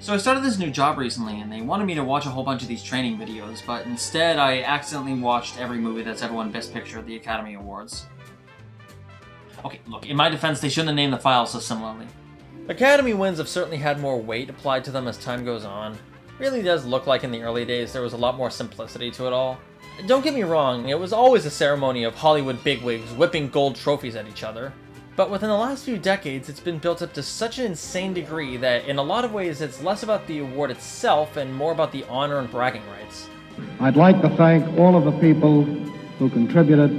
So I started this new job recently, and they wanted me to watch a whole bunch of these training videos, but instead I accidentally watched every movie that's ever won Best Picture at the Academy Awards. Okay, look, in my defense, they shouldn't have named the file so similarly. Academy wins have certainly had more weight applied to them as time goes on. It really does look like in the early days there was a lot more simplicity to it all. Don't get me wrong, it was always a ceremony of Hollywood bigwigs whipping gold trophies at each other. But within the last few decades, it's been built up to such an insane degree that in a lot of ways it's less about the award itself and more about the honor and bragging rights. I'd like to thank all of the people who contributed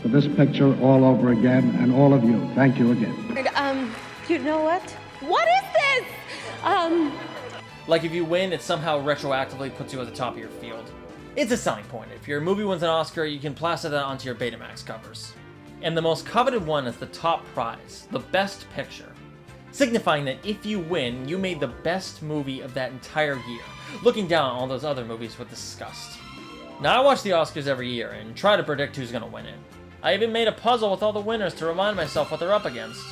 to this picture all over again, and all of you. Thank you again. You know what? What is this? Like if you win, it somehow retroactively puts you at the top of your field. It's a selling point. If your movie wins an Oscar, you can plaster that onto your Betamax covers. And the most coveted one is the top prize, the Best Picture, signifying that if you win, you made the best movie of that entire year, looking down on all those other movies with disgust. Now, I watch the Oscars every year and try to predict who's going to win it. I even made a puzzle with all the winners to remind myself what they're up against.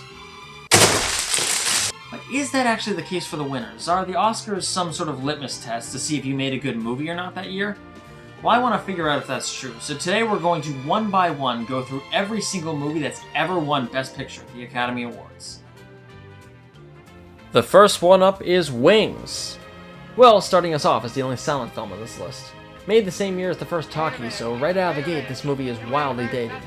But is that actually the case for the winners? Are the Oscars some sort of litmus test to see if you made a good movie or not that year? Well, I want to figure out if that's true, so today we're going to one by one go through every single movie that's ever won Best Picture at the Academy Awards. The first one up is Wings. Well, starting us off is the only silent film on this list. Made the same year as the first talkie, so right out of the gate this movie is wildly dated.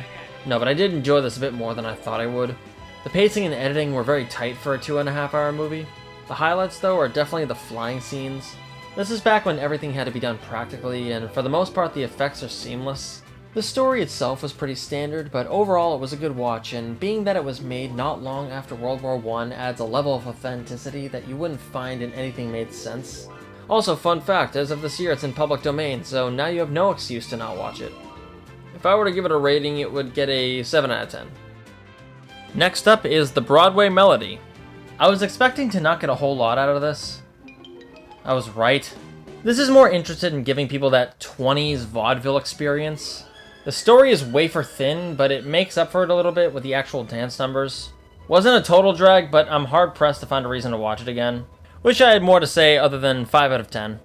No, but I did enjoy this a bit more than I thought I would. The pacing and editing were very tight for a 2.5-hour movie. The highlights, though, are definitely the flying scenes. This is back when everything had to be done practically, and for the most part the effects are seamless. The story itself was pretty standard, but overall it was a good watch, and being that it was made not long after World War I adds a level of authenticity that you wouldn't find in anything made sense. Also, fun fact, as of this year it's in public domain, so now you have no excuse to not watch it. If I were to give it a rating, it would get a 7 out of 10. Next up is the Broadway Melody. I was expecting to not get a whole lot out of this. I was right. This is more interested in giving people that 20s vaudeville experience. The story is wafer thin, but it makes up for it a little bit with the actual dance numbers. Wasn't a total drag, but I'm hard pressed to find a reason to watch it again. Wish I had more to say other than 5 out of 10.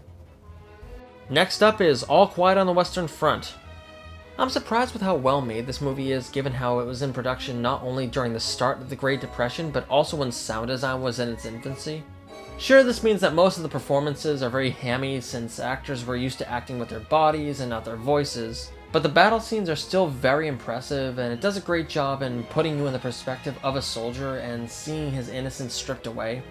Next up is All Quiet on the Western Front. I'm surprised with how well made this movie is, given how it was in production not only during the start of the Great Depression, but also when sound design was in its infancy. Sure, this means that most of the performances are very hammy since actors were used to acting with their bodies and not their voices, but the battle scenes are still very impressive, and it does a great job in putting you in the perspective of a soldier and seeing his innocence stripped away.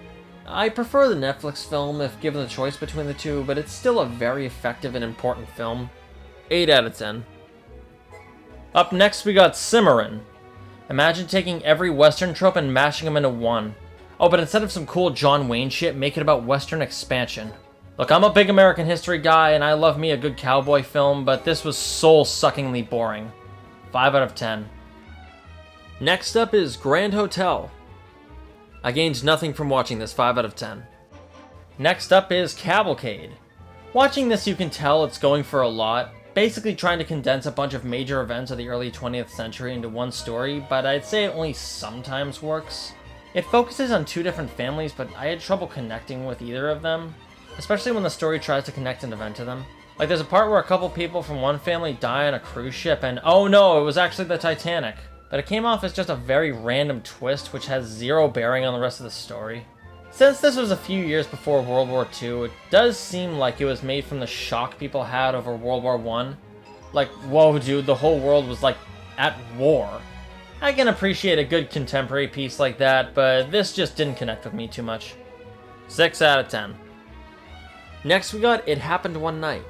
I prefer the Netflix film if given the choice between the two, but it's still a very effective and important film. 8 out of 10. Up next we got Cimarron. Imagine taking every Western trope and mashing them into one. Oh, but instead of some cool John Wayne shit, make it about Western expansion. Look, I'm a big American history guy, and I love me a good cowboy film, but this was soul-suckingly boring. 5 out of 10. Next up is Grand Hotel. I gained nothing from watching this, 5 out of 10. Next up is Cavalcade. Watching this, you can tell it's going for a lot, basically trying to condense a bunch of major events of the early 20th century into one story, but I'd say it only sometimes works. It focuses on 2 different families, but I had trouble connecting with either of them, especially when the story tries to connect an event to them. Like, there's a part where a couple people from one family die on a cruise ship, and oh no, it was actually the Titanic. But it came off as just a very random twist, which has zero bearing on the rest of the story. Since this was a few years before World War II, it does seem like it was made from the shock people had over World War I. Like, whoa dude, the whole world was like, at war. I can appreciate a good contemporary piece like that, but this just didn't connect with me too much. 6 out of 10. Next we got It Happened One Night.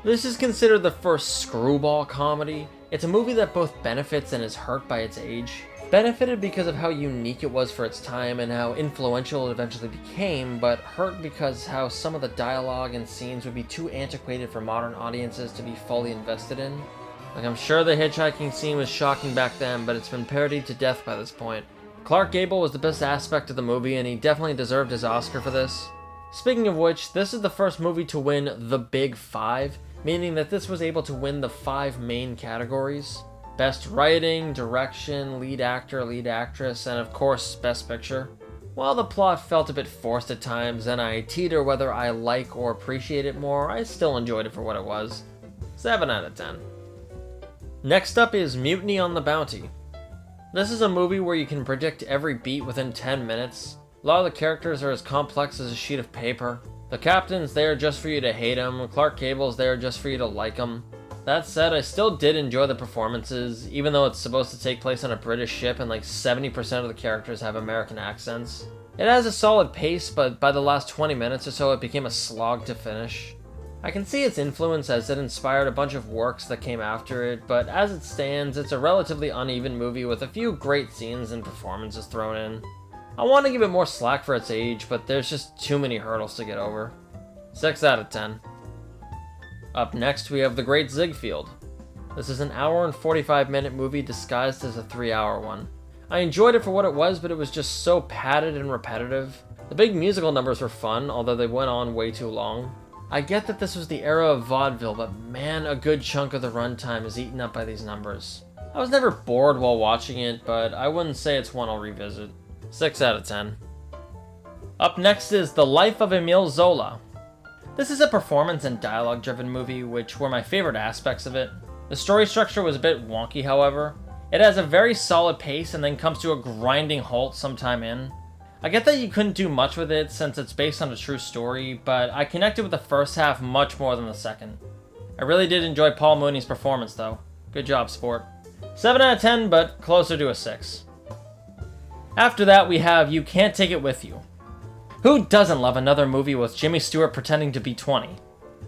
This is considered the first screwball comedy. It's a movie that both benefits and is hurt by its age. Benefited because of how unique it was for its time and how influential it eventually became, but hurt because how some of the dialogue and scenes would be too antiquated for modern audiences to be fully invested in. Like, I'm sure the hitchhiking scene was shocking back then, but it's been parodied to death by this point. Clark Gable was the best aspect of the movie, and he definitely deserved his Oscar for this. Speaking of which, this is the first movie to win the Big Five, meaning that this was able to win the 5 main categories. Best Writing, Direction, Lead Actor, Lead Actress, and of course, Best Picture. While the plot felt a bit forced at times and I teeter whether I like or appreciate it more, I still enjoyed it for what it was. 7 out of 10. Next up is Mutiny on the Bounty. This is a movie where you can predict every beat within 10 minutes. A lot of the characters are as complex as a sheet of paper. The captain's there just for you to hate him, Clark Gable's there just for you to like him. That said, I still did enjoy the performances, even though it's supposed to take place on a British ship and like 70% of the characters have American accents. It has a solid pace, but by the last 20 minutes or so it became a slog to finish. I can see its influence as it inspired a bunch of works that came after it, but as it stands, it's a relatively uneven movie with a few great scenes and performances thrown in. I want to give it more slack for its age, but there's just too many hurdles to get over. 6 out of 10. Up next, we have The Great Ziegfeld. This is an hour and 45-minute movie disguised as a 3-hour one. I enjoyed it for what it was, but it was just so padded and repetitive. The big musical numbers were fun, although they went on way too long. I get that this was the era of vaudeville, but man, a good chunk of the runtime is eaten up by these numbers. I was never bored while watching it, but I wouldn't say it's one I'll revisit. 6 out of 10. Up next is The Life of Emile Zola. This is a performance and dialogue-driven movie, which were my favorite aspects of it. The story structure was a bit wonky, however. It has a very solid pace and then comes to a grinding halt sometime in. I get that you couldn't do much with it since it's based on a true story, but I connected with the first half much more than the second. I really did enjoy Paul Mooney's performance, though. Good job, sport. 7 out of 10, but closer to a 6. After that, we have You Can't Take It With You. Who doesn't love another movie with Jimmy Stewart pretending to be 20?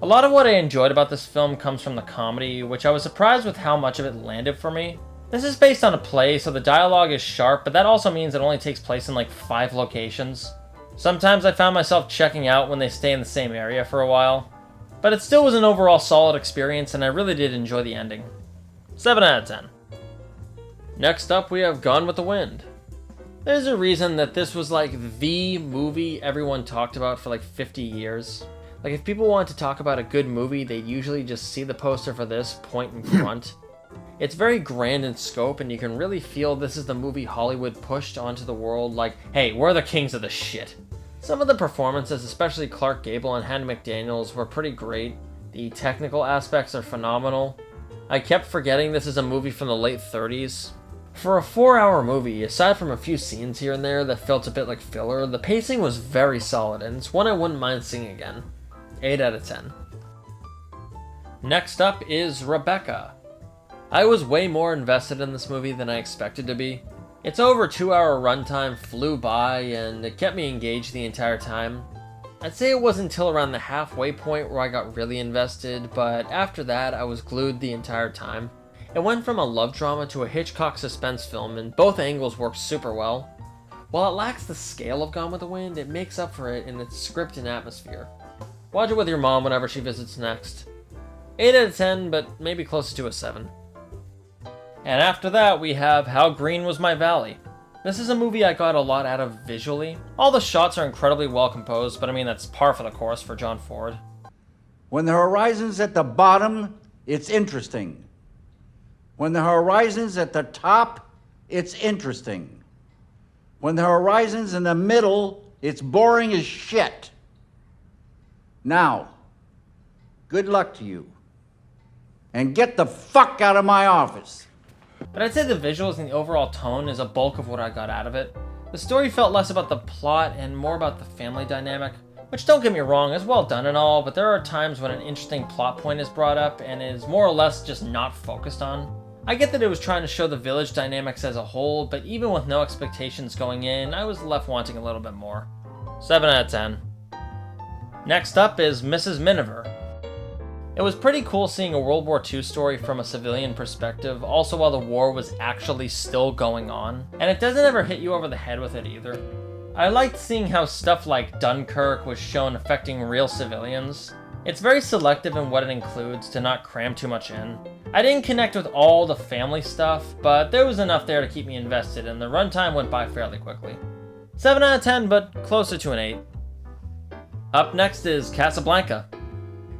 A lot of what I enjoyed about this film comes from the comedy, which I was surprised with how much of it landed for me. This is based on a play, so the dialogue is sharp, but that also means it only takes place in like 5 locations. Sometimes I found myself checking out when they stay in the same area for a while. But it still was an overall solid experience, and I really did enjoy the ending. 7 out of 10. Next up, we have Gone with the Wind. There's a reason that this was like the movie everyone talked about for like 50 years. Like if people want to talk about a good movie, they usually just see the poster for this, point in front. It's very grand in scope, and you can really feel this is the movie Hollywood pushed onto the world like, hey, we're the kings of the shit. Some of the performances, especially Clark Gable and Hattie McDaniels, were pretty great. The technical aspects are phenomenal. I kept forgetting this is a movie from the late 30s. For a 4-hour movie, aside from a few scenes here and there that felt a bit like filler, the pacing was very solid, and it's one I wouldn't mind seeing again. 8 out of 10. Next up is Rebecca. I was way more invested in this movie than I expected to be. Its over 2-hour runtime flew by, and it kept me engaged the entire time. I'd say it wasn't until around the halfway point where I got really invested, but after that I was glued the entire time. It went from a love drama to a Hitchcock suspense film, and both angles worked super well. While it lacks the scale of Gone with the Wind, it makes up for it in its script and atmosphere. Watch it with your mom whenever she visits next. 8 out of 10, but maybe closer to a 7. And after that, we have How Green Was My Valley. This is a movie I got a lot out of visually. All the shots are incredibly well composed, but I mean that's par for the course for John Ford. When the horizon's at the bottom, it's interesting. When the horizon's at the top, it's interesting. When the horizon's in the middle, it's boring as shit. Now, good luck to you. And get the fuck out of my office. But I'd say the visuals and the overall tone is a bulk of what I got out of it. The story felt less about the plot and more about the family dynamic, which, don't get me wrong, is well done and all, but there are times when an interesting plot point is brought up and is more or less just not focused on. I get that it was trying to show the village dynamics as a whole, but even with no expectations going in, I was left wanting a little bit more. 7 out of 10. Next up is Mrs. Miniver. It was pretty cool seeing a World War II story from a civilian perspective, also while the war was actually still going on, and it doesn't ever hit you over the head with it either. I liked seeing how stuff like Dunkirk was shown affecting real civilians. It's very selective in what it includes to not cram too much in. I didn't connect with all the family stuff, but there was enough there to keep me invested, and the runtime went by fairly quickly. 7 out of 10, but closer to an 8. Up next is Casablanca.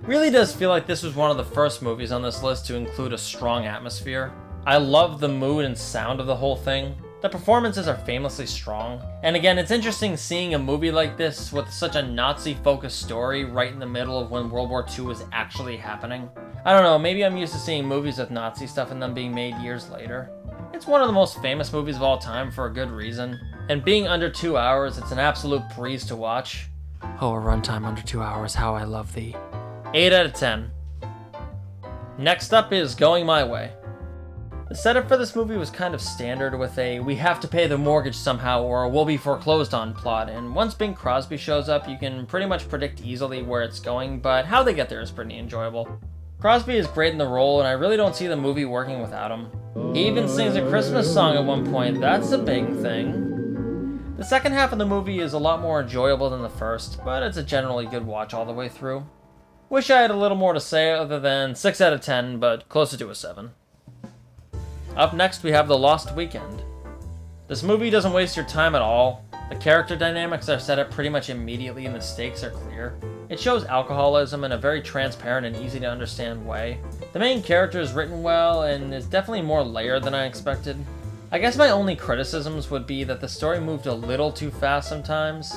Really does feel like this was one of the first movies on this list to include a strong atmosphere. I love the mood and sound of the whole thing. The performances are famously strong, and again, it's interesting seeing a movie like this with such a Nazi-focused story right in the middle of when World War II was actually happening. I don't know, maybe I'm used to seeing movies with Nazi stuff and them being made years later. It's one of the most famous movies of all time for a good reason, and being under 2 hours, it's an absolute breeze to watch. Oh, a runtime under 2 hours, how I love thee. 8 out of 10. Next up is Going My Way. The setup for this movie was kind of standard with a we have to pay the mortgage somehow or we'll be foreclosed on plot, and once Bing Crosby shows up you can pretty much predict easily where it's going, but how they get there is pretty enjoyable. Crosby is great in the role and I really don't see the movie working without him. He even sings a Christmas song at one point, that's a big thing. The second half of the movie is a lot more enjoyable than the first, but it's a generally good watch all the way through. Wish I had a little more to say other than 6 out of 10, but closer to a 7. Up next, we have The Lost Weekend. This movie doesn't waste your time at all. The character dynamics are set up pretty much immediately and the stakes are clear. It shows alcoholism in a very transparent and easy to understand way. The main character is written well and is definitely more layered than I expected. I guess my only criticisms would be that the story moved a little too fast sometimes.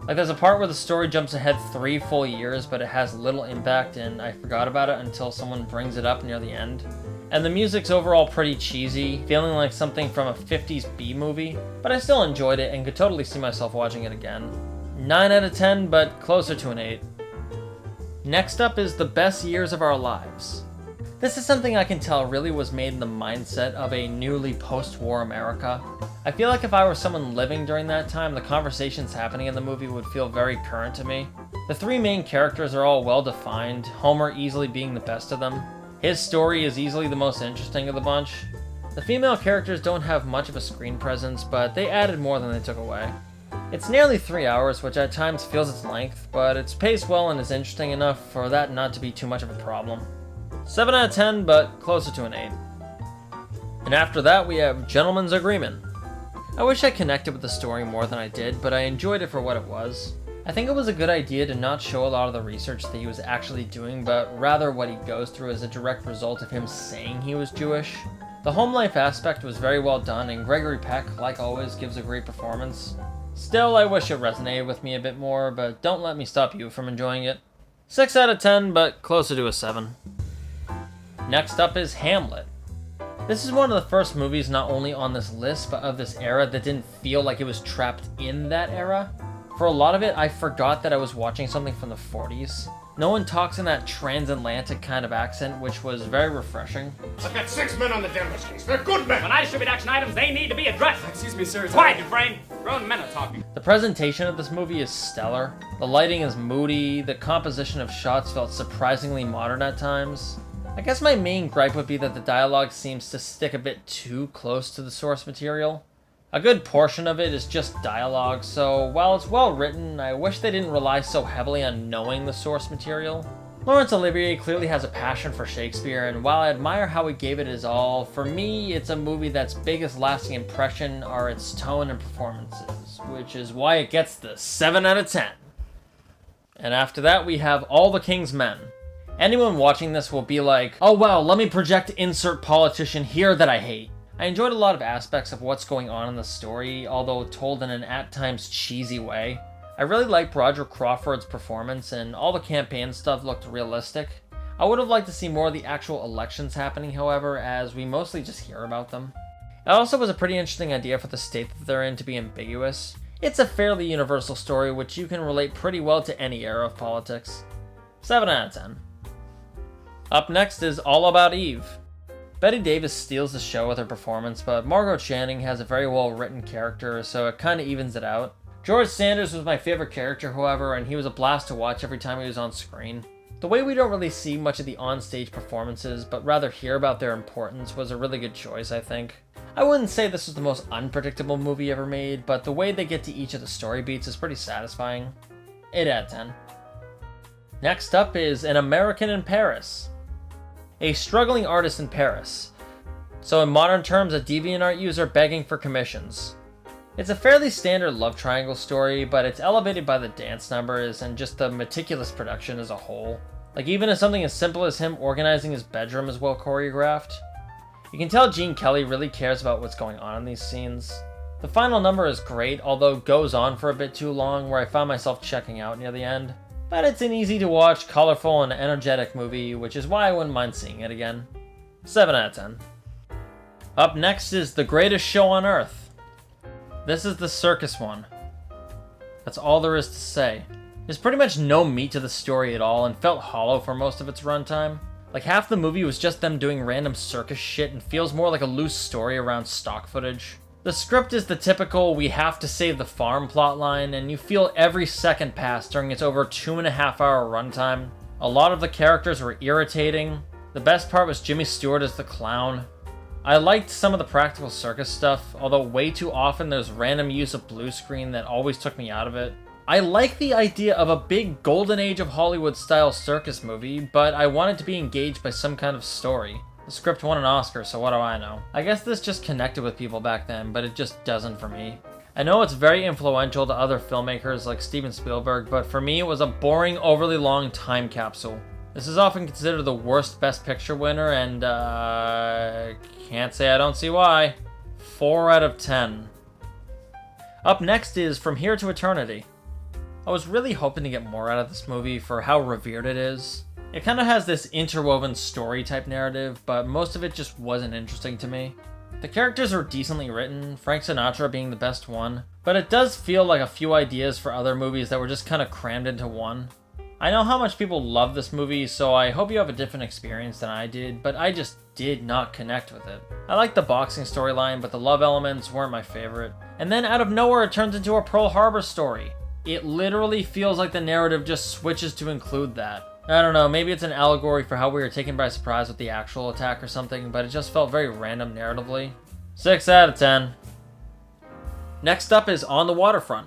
Like there's a part where the story jumps ahead 3 full years but it has little impact and I forgot about it until someone brings it up near the end. And the music's overall pretty cheesy, feeling like something from a 50s B movie, but I still enjoyed it and could totally see myself watching it again. 9 out of 10, but closer to an 8. Next up is The Best Years of Our Lives. This is something I can tell really was made in the mindset of a newly post-war America. I feel like if I were someone living during that time, the conversations happening in the movie would feel very current to me. The 3 main characters are all well defined, Homer easily being the best of them. His story is easily the most interesting of the bunch. The female characters don't have much of a screen presence, but they added more than they took away. It's nearly 3 hours, which at times feels its length, but it's paced well and is interesting enough for that not to be too much of a problem. 7 out of 10, but closer to an 8. And after that, we have Gentleman's Agreement. I wish I connected with the story more than I did, but I enjoyed it for what it was. I think it was a good idea to not show a lot of the research that he was actually doing, but rather what he goes through as a direct result of him saying he was Jewish. The home life aspect was very well done, and Gregory Peck, like always, gives a great performance. Still, I wish it resonated with me a bit more, but don't let me stop you from enjoying it. 6 out of 10, but closer to a 7. Next up is Hamlet. This is one of the first movies not only on this list, but of this era that didn't feel like it was trapped in that era. For a lot of it, I forgot that I was watching something from the 40s. No one talks in that transatlantic kind of accent, which was very refreshing. I've got 6 men on the damage case. They're good men. When I distribute action items, they need to be addressed. Excuse me, sir. Quiet, Dufresne. Grown men are talking. The presentation of this movie is stellar. The lighting is moody. The composition of shots felt surprisingly modern at times. I guess my main gripe would be that the dialogue seems to stick a bit too close to the source material. A good portion of it is just dialogue, so while it's well written, I wish they didn't rely so heavily on knowing the source material. Laurence Olivier clearly has a passion for Shakespeare, and while I admire how he gave it his all, for me, it's a movie that's biggest lasting impression are its tone and performances, which is why it gets the 7 out of 10. And after that, we have All the King's Men. Anyone watching this will be like, oh wow, let me project insert politician here that I hate. I enjoyed a lot of aspects of what's going on in the story, although told in an at times cheesy way. I really liked Roger Crawford's performance, and all the campaign stuff looked realistic. I would have liked to see more of the actual elections happening, however, as we mostly just hear about them. It also was a pretty interesting idea for the state that they're in to be ambiguous. It's a fairly universal story which you can relate pretty well to any era of politics. 7 out of 10. Up next is All About Eve. Bette Davis steals the show with her performance, but Margot Channing has a very well written character, so it kinda evens it out. George Sanders was my favorite character, however, and he was a blast to watch every time he was on screen. The way we don't really see much of the on-stage performances, but rather hear about their importance, was a really good choice, I think. I wouldn't say this was the most unpredictable movie ever made, but the way they get to each of the story beats is pretty satisfying. 8 out of 10. Next up is An American in Paris. A struggling artist in Paris. So in modern terms, a DeviantArt user begging for commissions. It's a fairly standard love triangle story, but it's elevated by the dance numbers and just the meticulous production as a whole. Like even if something as simple as him organizing his bedroom is well choreographed. You can tell Gene Kelly really cares about what's going on in these scenes. The final number is great, although goes on for a bit too long, where I found myself checking out near the end. But it's an easy to watch, colorful, and energetic movie, which is why I wouldn't mind seeing it again. 7 out of 10. Up next is The Greatest Show on Earth. This is the circus one. That's all there is to say. There's pretty much no meat to the story at all and felt hollow for most of its runtime. Like half the movie was just them doing random circus shit and feels more like a loose story around stock footage. The script is the typical we have to save the farm plotline, and you feel every second pass during its over 2.5 hour runtime. A lot of the characters were irritating. The best part was Jimmy Stewart as the clown. I liked some of the practical circus stuff, although way too often there's random use of blue screen that always took me out of it. I like the idea of a big golden age of Hollywood style circus movie, but I wanted to be engaged by some kind of story. The script won an Oscar, so what do I know? I guess this just connected with people back then, but it just doesn't for me. I know it's very influential to other filmmakers like Steven Spielberg, but for me it was a boring, overly long time capsule. This is often considered the worst Best Picture winner, and can't say I don't see why. 4 out of 10. Up next is From Here to Eternity. I was really hoping to get more out of this movie for how revered it is. It kind of has this interwoven story type narrative, but most of it just wasn't interesting to me. The characters are decently written, Frank Sinatra being the best one, but it does feel like a few ideas for other movies that were just kind of crammed into one. I know how much people love this movie, so I hope you have a different experience than I did, but I just did not connect with it. I liked the boxing storyline, but the love elements weren't my favorite. And then out of nowhere it turns into a Pearl Harbor story. It literally feels like the narrative just switches to include that. I don't know, maybe it's an allegory for how we were taken by surprise with the actual attack or something, but it just felt very random narratively. 6 out of 10. Next up is On the Waterfront.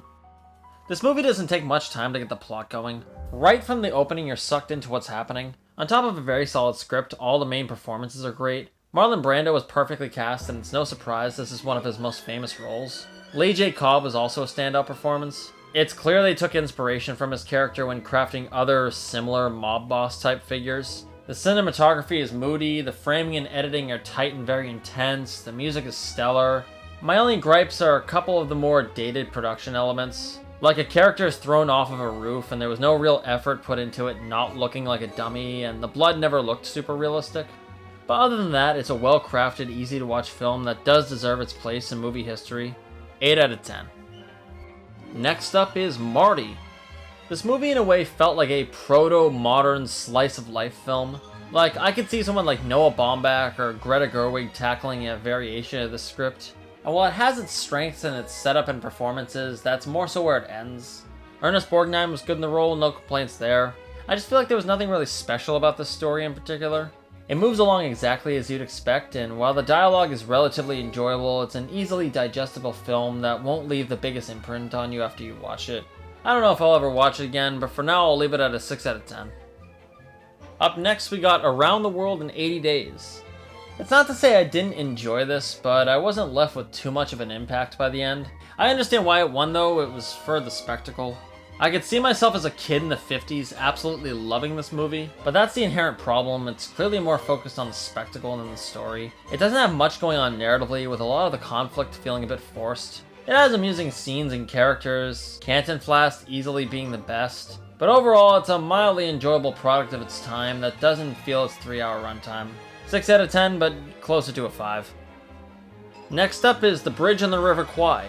This movie doesn't take much time to get the plot going. Right from the opening, you're sucked into what's happening. On top of a very solid script, all the main performances are great. Marlon Brando was perfectly cast, and it's no surprise this is one of his most famous roles. Lee J. Cobb was also a standout performance. It's clear they took inspiration from his character when crafting other similar mob boss type figures. The cinematography is moody, the framing and editing are tight and very intense, the music is stellar. My only gripes are a couple of the more dated production elements. Like a character is thrown off of a roof and there was no real effort put into it not looking like a dummy, and the blood never looked super realistic. But other than that, it's a well-crafted, easy-to-watch film that does deserve its place in movie history. 8 out of 10. Next up is Marty. This movie in a way felt like a proto-modern slice-of-life film. Like, I could see someone like Noah Baumbach or Greta Gerwig tackling a variation of the script. And while it has its strengths and its setup and performances, that's more so where it ends. Ernest Borgnine was good in the role, no complaints there. I just feel like there was nothing really special about this story in particular. It moves along exactly as you'd expect, and while the dialogue is relatively enjoyable, it's an easily digestible film that won't leave the biggest imprint on you after you watch it. I don't know if I'll ever watch it again, but for now I'll leave it at a 6 out of 10. Up next we got Around the World in 80 Days. It's not to say I didn't enjoy this, but I wasn't left with too much of an impact by the end. I understand why it won though, it was for the spectacle. I could see myself as a kid in the 50s absolutely loving this movie, but that's the inherent problem. It's clearly more focused on the spectacle than the story. It doesn't have much going on narratively, with a lot of the conflict feeling a bit forced. It has amusing scenes and characters, Cantinflas easily being the best, but overall it's a mildly enjoyable product of its time that doesn't feel its 3-hour runtime. 6 out of 10, but closer to a 5. Next up is The Bridge on the River Kwai.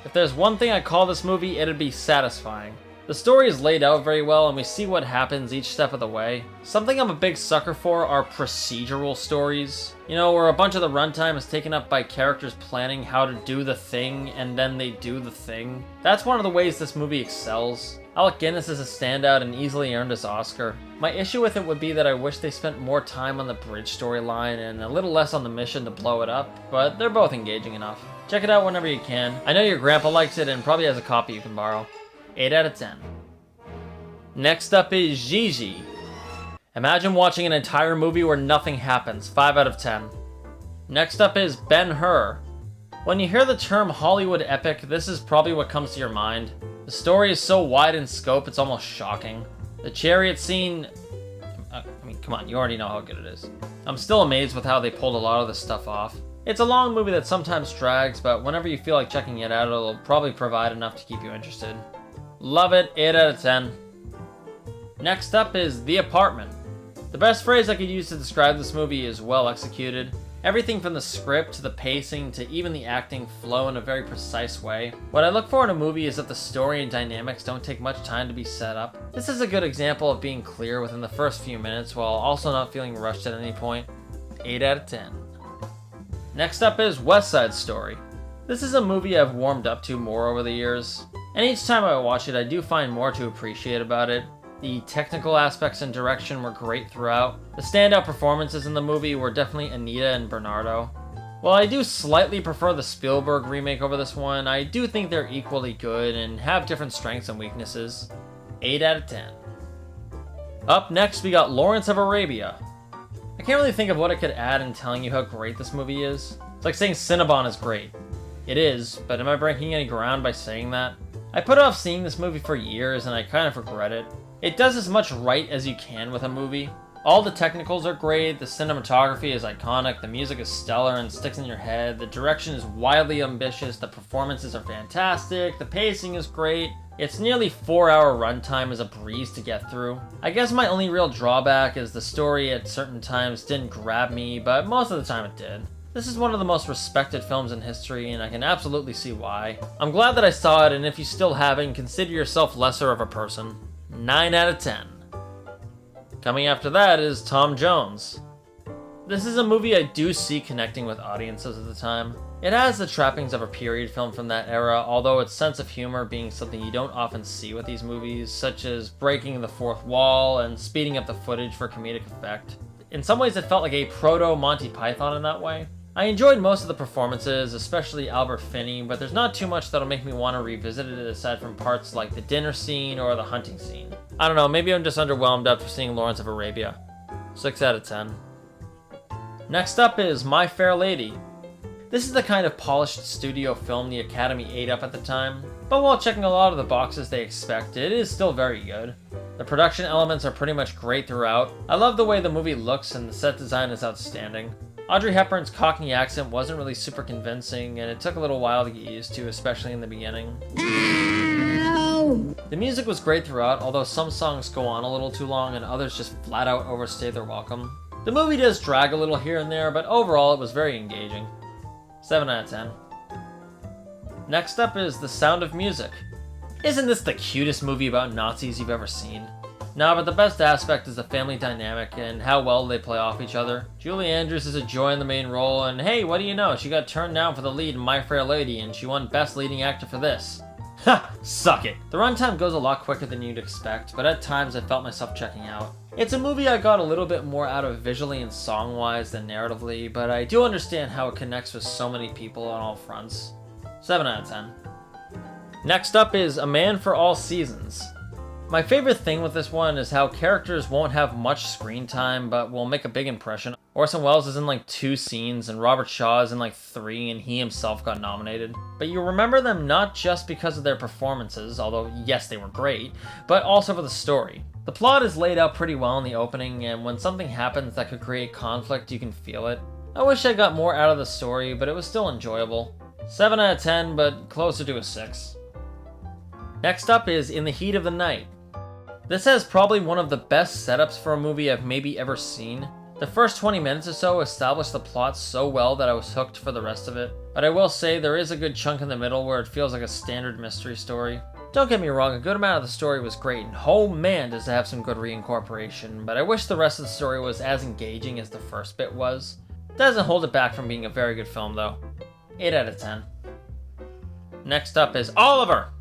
If there's one thing I call this movie, it'd be satisfying. The story is laid out very well and we see what happens each step of the way. Something I'm a big sucker for are procedural stories. You know, where a bunch of the runtime is taken up by characters planning how to do the thing and then they do the thing. That's one of the ways this movie excels. Alec Guinness is a standout and easily earned his Oscar. My issue with it would be that I wish they spent more time on the bridge storyline and a little less on the mission to blow it up, but they're both engaging enough. Check it out whenever you can. I know your grandpa likes it and probably has a copy you can borrow. 8 out of 10. Next up is Gigi. Imagine watching an entire movie where nothing happens. 5 out of 10. Next up is Ben-Hur. When you hear the term Hollywood epic, this is probably what comes to your mind. The story is so wide in scope, it's almost shocking. The chariot scene... I mean, come on, you already know how good it is. I'm still amazed with how they pulled a lot of this stuff off. It's a long movie that sometimes drags, but whenever you feel like checking it out, it'll probably provide enough to keep you interested. Love it, 8 out of 10. Next up is The Apartment. The best phrase I could use to describe this movie is well executed. Everything from the script to the pacing to even the acting flow in a very precise way. What I look for in a movie is that the story and dynamics don't take much time to be set up. This is a good example of being clear within the first few minutes while also not feeling rushed at any point. 8 out of 10. Next up is West Side Story. This is a movie I've warmed up to more over the years, and each time I watch it I do find more to appreciate about it. The technical aspects and direction were great throughout. The standout performances in the movie were definitely Anita and Bernardo. While I do slightly prefer the Spielberg remake over this one, I do think they're equally good and have different strengths and weaknesses. 8 out of 10. Up next we got Lawrence of Arabia. I can't really think of what I could add in telling you how great this movie is. It's like saying Cinnabon is great. It is, but am I breaking any ground by saying that? I put off seeing this movie for years and I kind of regret it. It does as much right as you can with a movie. All the technicals are great, the cinematography is iconic, the music is stellar and sticks in your head, the direction is wildly ambitious, the performances are fantastic, the pacing is great. Its nearly 4-hour runtime is a breeze to get through. I guess my only real drawback is the story at certain times didn't grab me, but most of the time it did. This is one of the most respected films in history, and I can absolutely see why. I'm glad that I saw it, and if you still haven't, consider yourself lesser of a person. 9 out of 10. Coming after that is Tom Jones. This is a movie I do see connecting with audiences at the time. It has the trappings of a period film from that era, although its sense of humor being something you don't often see with these movies, such as breaking the fourth wall and speeding up the footage for comedic effect. In some ways it felt like a proto-Monty Python in that way. I enjoyed most of the performances, especially Albert Finney, but there's not too much that'll make me want to revisit it aside from parts like the dinner scene or the hunting scene. I don't know, maybe I'm just underwhelmed after seeing Lawrence of Arabia. 6 out of 10. Next up is My Fair Lady. This is the kind of polished studio film the Academy ate up at the time, but while checking a lot of the boxes they expect, it is still very good. The production elements are pretty much great throughout. I love the way the movie looks and the set design is outstanding. Audrey Hepburn's Cockney accent wasn't really super convincing, and it took a little while to get used to, especially in the beginning. Ow! The music was great throughout, although some songs go on a little too long and others just flat out overstay their welcome. The movie does drag a little here and there, but overall it was very engaging. 7 out of 10. Next up is The Sound of Music. Isn't this the cutest movie about Nazis you've ever seen? No, but the best aspect is the family dynamic and how well they play off each other. Julie Andrews is a joy in the main role, and hey, what do you know, she got turned down for the lead in My Fair Lady, and she won Best Leading Actor for this. Ha! Suck it! The runtime goes a lot quicker than you'd expect, but at times I felt myself checking out. It's a movie I got a little bit more out of visually and song-wise than narratively, but I do understand how it connects with so many people on all fronts. 7 out of 10. Next up is A Man for All Seasons. My favorite thing with this one is how characters won't have much screen time, but will make a big impression. Orson Welles is in like 2 scenes, and Robert Shaw is in like 3, and he himself got nominated. But you remember them not just because of their performances, although yes, they were great, but also for the story. The plot is laid out pretty well in the opening, and when something happens that could create conflict, you can feel it. I wish I got more out of the story, but it was still enjoyable. 7 out of 10, but closer to a 6. Next up is In the Heat of the Night. This has probably one of the best setups for a movie I've maybe ever seen. The first 20 minutes or so established the plot so well that I was hooked for the rest of it, but I will say there is a good chunk in the middle where it feels like a standard mystery story. Don't get me wrong, a good amount of the story was great, and oh man does it have some good reincorporation, but I wish the rest of the story was as engaging as the first bit was. It doesn't hold it back from being a very good film though. 8 out of 10. Next up is Oliver!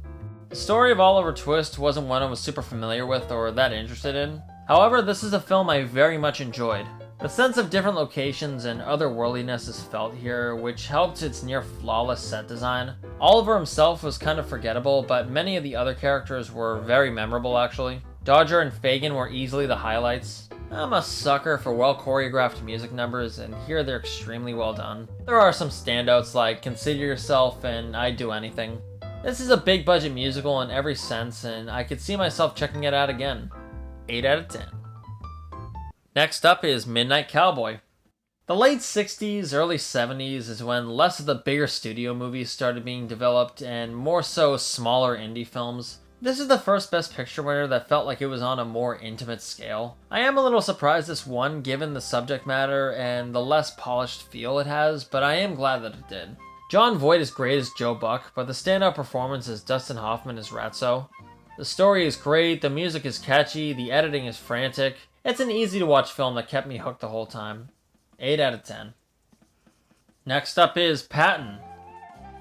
The story of Oliver Twist wasn't one I was super familiar with or that interested in. However, this is a film I very much enjoyed. The sense of different locations and otherworldliness is felt here, which helped its near flawless set design. Oliver himself was kind of forgettable, but many of the other characters were very memorable actually. Dodger and Fagin were easily the highlights. I'm a sucker for well choreographed music numbers, and here they're extremely well done. There are some standouts like Consider Yourself and I'd Do Anything. This is a big budget musical in every sense, and I could see myself checking it out again. 8 out of 10. Next up is Midnight Cowboy. The late 60s, early 70s is when less of the bigger studio movies started being developed and more so smaller indie films. This is the first Best Picture winner that felt like it was on a more intimate scale. I am a little surprised this won given the subject matter and the less polished feel it has, but I am glad that it did. Jon Voight is great as Joe Buck, but the standout performance is Dustin Hoffman as Ratso. The story is great, the music is catchy, the editing is frantic. It's an easy to watch film that kept me hooked the whole time. 8 out of 10. Next up is Patton.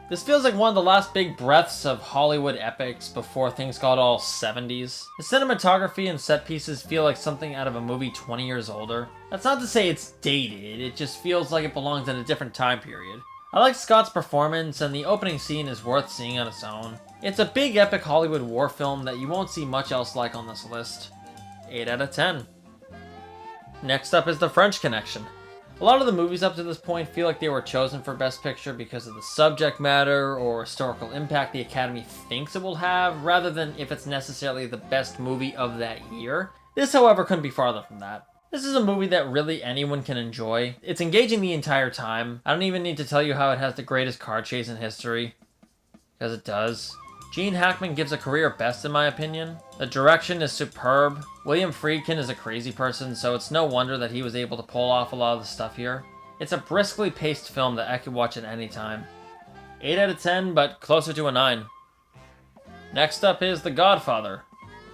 This feels like one of the last big breaths of Hollywood epics before things got all 70s. The cinematography and set pieces feel like something out of a movie 20 years older. That's not to say it's dated, it just feels like it belongs in a different time period. I like Scott's performance, and the opening scene is worth seeing on its own. It's a big epic Hollywood war film that you won't see much else like on this list. 8 out of 10. Next up is The French Connection. A lot of the movies up to this point feel like they were chosen for Best Picture because of the subject matter or historical impact the Academy thinks it will have, rather than if it's necessarily the best movie of that year. This, however, couldn't be farther from that. This is a movie that really anyone can enjoy. It's engaging the entire time. I don't even need to tell you how it has the greatest car chase in history, because it does. Gene Hackman gives a career best in my opinion. The direction is superb. William Friedkin is a crazy person, so it's no wonder that he was able to pull off a lot of the stuff here. It's a briskly paced film that I could watch at any time. 8 out of 10, but closer to a 9. Next up is The Godfather.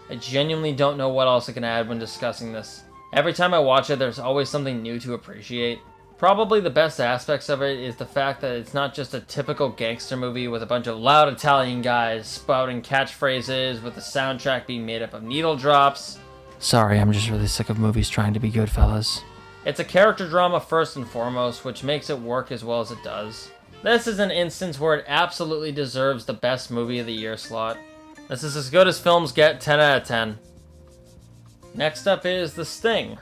I genuinely don't know what else I can add when discussing this. Every time I watch it, there's always something new to appreciate. Probably the best aspects of it is the fact that it's not just a typical gangster movie with a bunch of loud Italian guys spouting catchphrases with the soundtrack being made up of needle drops. Sorry, I'm just really sick of movies trying to be good, fellas. It's a character drama first and foremost, which makes it work as well as it does. This is an instance where it absolutely deserves the best movie of the year slot. This is as good as films get, 10 out of 10. Next up is The Sting.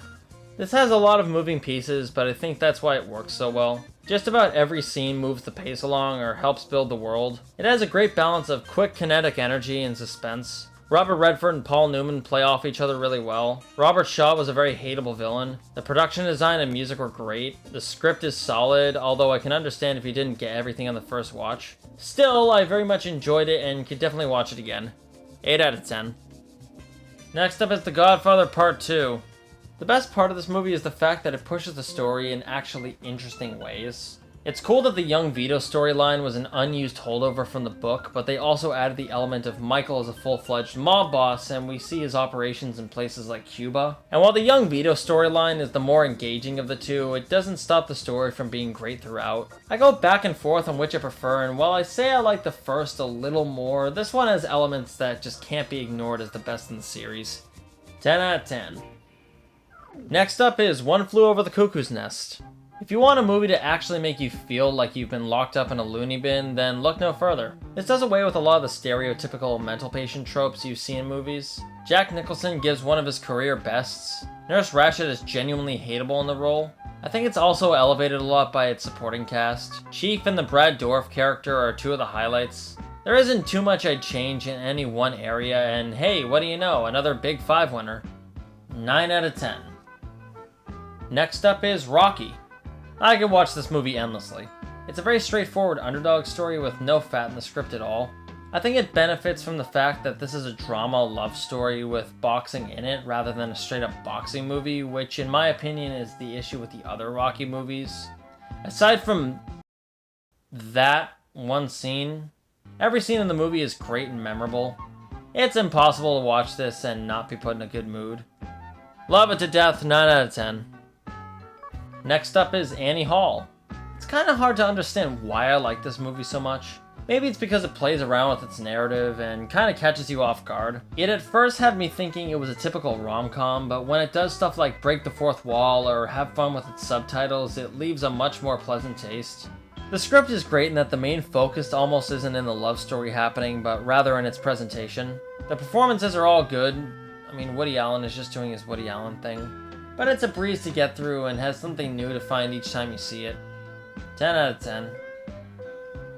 This has a lot of moving pieces, but I think that's why it works so well. Just about every scene moves the pace along or helps build the world. It has a great balance of quick kinetic energy and suspense. Robert Redford and Paul Newman play off each other really well. Robert Shaw was a very hateable villain. The production design and music were great. The script is solid, although I can understand if you didn't get everything on the first watch. Still, I very much enjoyed it and could definitely watch it again. 8 out of 10. Next up is The Godfather Part II. The best part of this movie is the fact that it pushes the story in actually interesting ways. It's cool that the young Vito storyline was an unused holdover from the book, but they also added the element of Michael as a full-fledged mob boss, and we see his operations in places like Cuba. And while the young Vito storyline is the more engaging of the two, it doesn't stop the story from being great throughout. I go back and forth on which I prefer, and while I say I like the first a little more, this one has elements that just can't be ignored as the best in the series. 10 out of 10. Next up is One Flew Over the Cuckoo's Nest. If you want a movie to actually make you feel like you've been locked up in a loony bin, then look no further. This does away with a lot of the stereotypical mental patient tropes you see in movies. Jack Nicholson gives one of his career bests. Nurse Ratched is genuinely hateable in the role. I think it's also elevated a lot by its supporting cast. Chief and the Brad Dourif character are two of the highlights. There isn't too much I'd change in any one area, and hey, what do you know, another Big 5 winner. 9 out of 10. Next up is Rocky. I could watch this movie endlessly. It's a very straightforward underdog story with no fat in the script at all. I think it benefits from the fact that this is a drama love story with boxing in it rather than a straight up boxing movie, which in my opinion is the issue with the other Rocky movies. Aside from that one scene, every scene in the movie is great and memorable. It's impossible to watch this and not be put in a good mood. Love it to death, 9 out of 10. Next up is Annie Hall. It's kind of hard to understand why I like this movie so much. Maybe it's because it plays around with its narrative and kind of catches you off guard. It at first had me thinking it was a typical rom-com, but when it does stuff like break the fourth wall or have fun with its subtitles, it leaves a much more pleasant taste. The script is great in that the main focus almost isn't in the love story happening, but rather in its presentation. The performances are all good. I mean, Woody Allen is just doing his Woody Allen thing. But it's a breeze to get through and has something new to find each time you see it. 10 out of 10.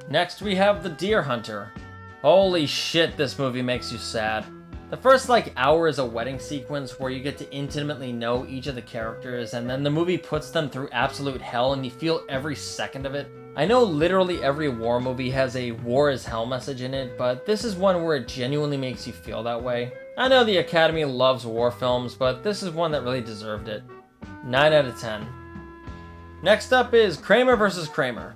Next we have The Deer Hunter. Holy shit, this movie makes you sad. The first hour is a wedding sequence where you get to intimately know each of the characters, and then the movie puts them through absolute hell and you feel every second of it. I know literally every war movie has a war is hell message in it, but this is one where it genuinely makes you feel that way. I know the Academy loves war films, but this is one that really deserved it. 9 out of 10. Next up is Kramer vs. Kramer.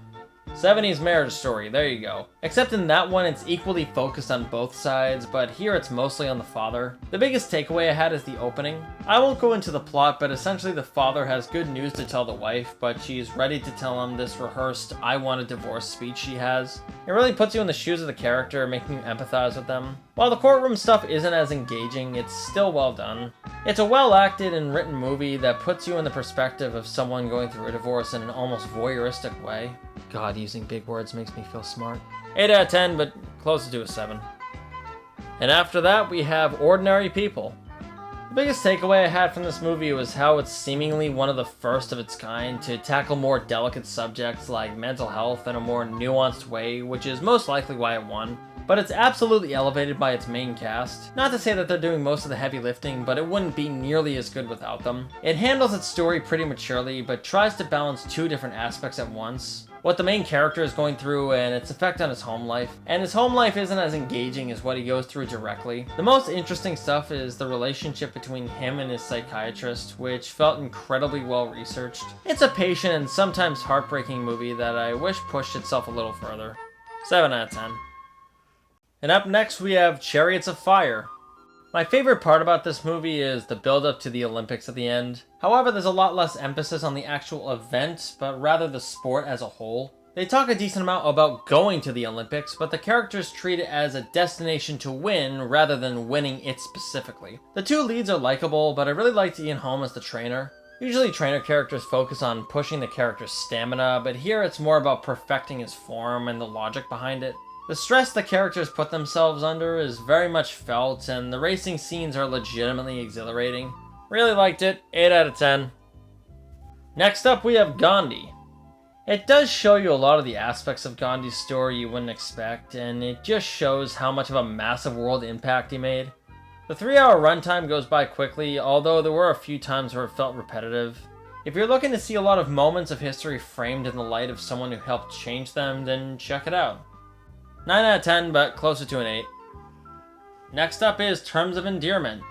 70s marriage story, there you go. Except in that one, it's equally focused on both sides, but here it's mostly on the father. The biggest takeaway I had is the opening. I won't go into the plot, but essentially the father has good news to tell the wife, but she's ready to tell him this rehearsed I want a divorce speech she has. It really puts you in the shoes of the character, making you empathize with them. While the courtroom stuff isn't as engaging, it's still well done. It's a well-acted and written movie that puts you in the perspective of someone going through a divorce in an almost voyeuristic way. God, using big words makes me feel smart. 8 out of 10, but closer to a 7. And after that, we have Ordinary People. The biggest takeaway I had from this movie was how it's seemingly one of the first of its kind to tackle more delicate subjects like mental health in a more nuanced way, which is most likely why it won. But it's absolutely elevated by its main cast. Not to say that they're doing most of the heavy lifting, but it wouldn't be nearly as good without them. It handles its story pretty maturely, but tries to balance two different aspects at once. What the main character is going through and its effect on his home life. And his home life isn't as engaging as what he goes through directly. The most interesting stuff is the relationship between him and his psychiatrist, which felt incredibly well researched. It's a patient and sometimes heartbreaking movie that I wish pushed itself a little further. 7 out of 10. And up next we have Chariots of Fire. My favorite part about this movie is the build-up to the Olympics at the end. However, there's a lot less emphasis on the actual event, but rather the sport as a whole. They talk a decent amount about going to the Olympics, but the characters treat it as a destination to win rather than winning it specifically. The two leads are likable, but I really liked Ian Holm as the trainer. Usually trainer characters focus on pushing the character's stamina, but here it's more about perfecting his form and the logic behind it. The stress the characters put themselves under is very much felt, and the racing scenes are legitimately exhilarating. Really liked it, 8 out of 10. Next up we have Gandhi. It does show you a lot of the aspects of Gandhi's story you wouldn't expect, and it just shows how much of a massive world impact he made. The 3-hour runtime goes by quickly, although there were a few times where it felt repetitive. If you're looking to see a lot of moments of history framed in the light of someone who helped change them, then check it out. 9 out of 10, but closer to an 8. Next up is Terms of Endearment.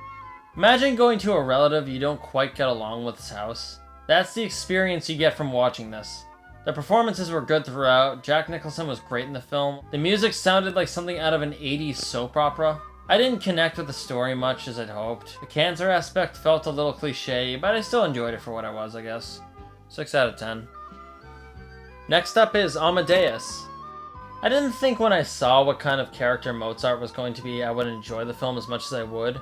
Imagine going to a relative you don't quite get along with's house. That's the experience you get from watching this. The performances were good throughout. Jack Nicholson was great in the film. The music sounded like something out of an 80s soap opera. I didn't connect with the story much as I'd hoped. The cancer aspect felt a little cliche, but I still enjoyed it for what it was, I guess. 6 out of 10. Next up is Amadeus. I didn't think when I saw what kind of character Mozart was going to be I would enjoy the film as much as I would.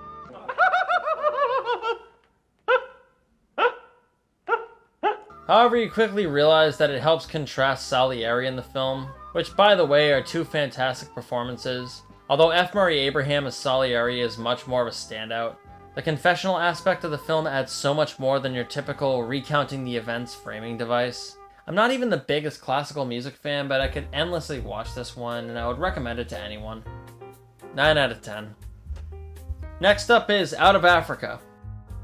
However, you quickly realize that it helps contrast Salieri in the film, which by the way are two fantastic performances, although F. Murray Abraham as Salieri is much more of a standout. The confessional aspect of the film adds so much more than your typical recounting the events framing device. I'm not even the biggest classical music fan, but I could endlessly watch this one, and I would recommend it to anyone. 9 out of 10. Next up is Out of Africa.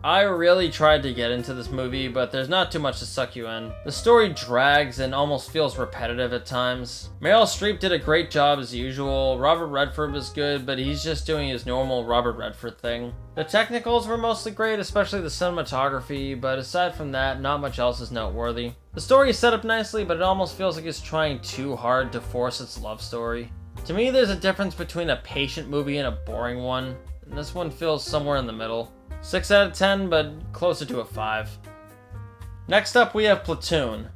I really tried to get into this movie, but there's not too much to suck you in. The story drags and almost feels repetitive at times. Meryl Streep did a great job as usual. Robert Redford was good, but he's just doing his normal Robert Redford thing. The technicals were mostly great, especially the cinematography, but aside from that, not much else is noteworthy. The story is set up nicely, but it almost feels like it's trying too hard to force its love story. To me, there's a difference between a patient movie and a boring one, and this one feels somewhere in the middle. 6 out of 10, but closer to a 5. Next up, we have Platoon.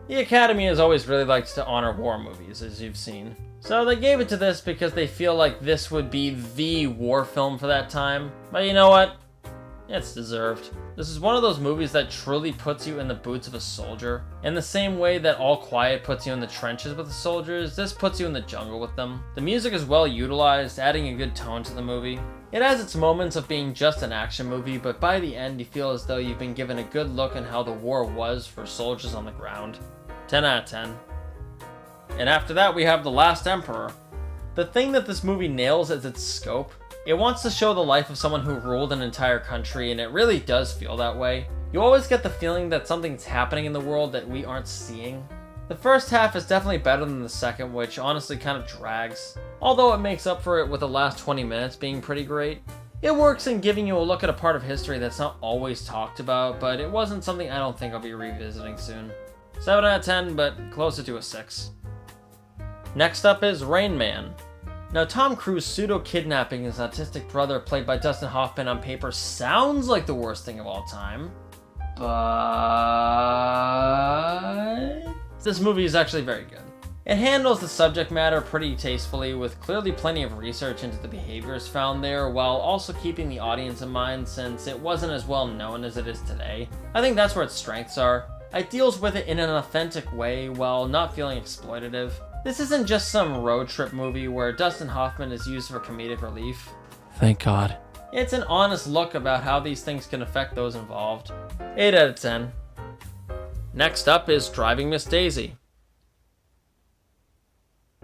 The Academy has always really liked to honor war movies, as you've seen. So they gave it to this because they feel like this would be the war film for that time. But you know what? It's deserved. This is one of those movies that truly puts you in the boots of a soldier. In the same way that All Quiet puts you in the trenches with the soldiers, this puts you in the jungle with them. The music is well utilized, adding a good tone to the movie. It has its moments of being just an action movie, but by the end you feel as though you've been given a good look at how the war was for soldiers on the ground. 10 out of 10. And after that we have The Last Emperor. The thing that this movie nails is its scope. It wants to show the life of someone who ruled an entire country, and it really does feel that way. You always get the feeling that something's happening in the world that we aren't seeing. The first half is definitely better than the second, which honestly kind of drags, although it makes up for it with the last 20 minutes being pretty great. It works in giving you a look at a part of history that's not always talked about, but it wasn't something I don't think I'll be revisiting soon. 7 out of 10, but closer to a 6. Next up is Rain Man. Now, Tom Cruise pseudo-kidnapping his autistic brother, played by Dustin Hoffman, on paper sounds like the worst thing of all time, but this movie is actually very good. It handles the subject matter pretty tastefully, with clearly plenty of research into the behaviors found there, while also keeping the audience in mind since it wasn't as well known as it is today. I think that's where its strengths are. It deals with it in an authentic way while not feeling exploitative. This isn't just some road trip movie where Dustin Hoffman is used for comedic relief. Thank God. It's an honest look about how these things can affect those involved. 8 out of 10. Next up is Driving Miss Daisy.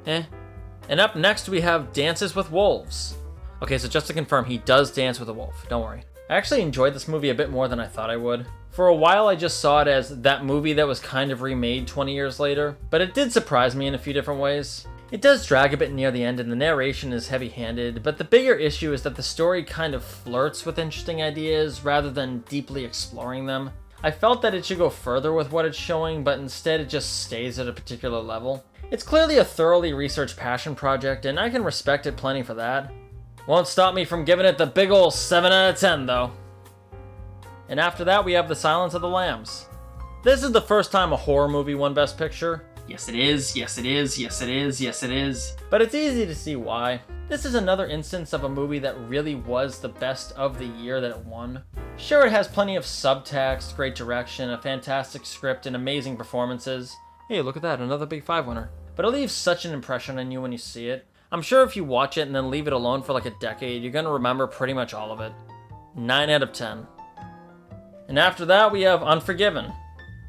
And up next we have Dances with Wolves. Okay, so just to confirm, he does dance with a wolf, don't worry. I actually enjoyed this movie a bit more than I thought I would. For a while I just saw it as that movie that was kind of remade 20 years later, but it did surprise me in a few different ways. It does drag a bit near the end and the narration is heavy-handed, but the bigger issue is that the story kind of flirts with interesting ideas rather than deeply exploring them. I felt that it should go further with what it's showing, but instead it just stays at a particular level. It's clearly a thoroughly researched passion project, and I can respect it plenty for that. Won't stop me from giving it the big ol' 7 out of 10 though. And after that we have The Silence of the Lambs. This is the first time a horror movie won Best Picture. Yes it is, yes it is, yes it is, yes it is. But it's easy to see why. This is another instance of a movie that really was the best of the year that it won. Sure, it has plenty of subtext, great direction, a fantastic script, and amazing performances. Hey, look at that, another Big 5 winner. But it leaves such an impression on you when you see it. I'm sure if you watch it and then leave it alone for like a decade, you're gonna remember pretty much all of it. 9 out of 10. And after that, we have Unforgiven.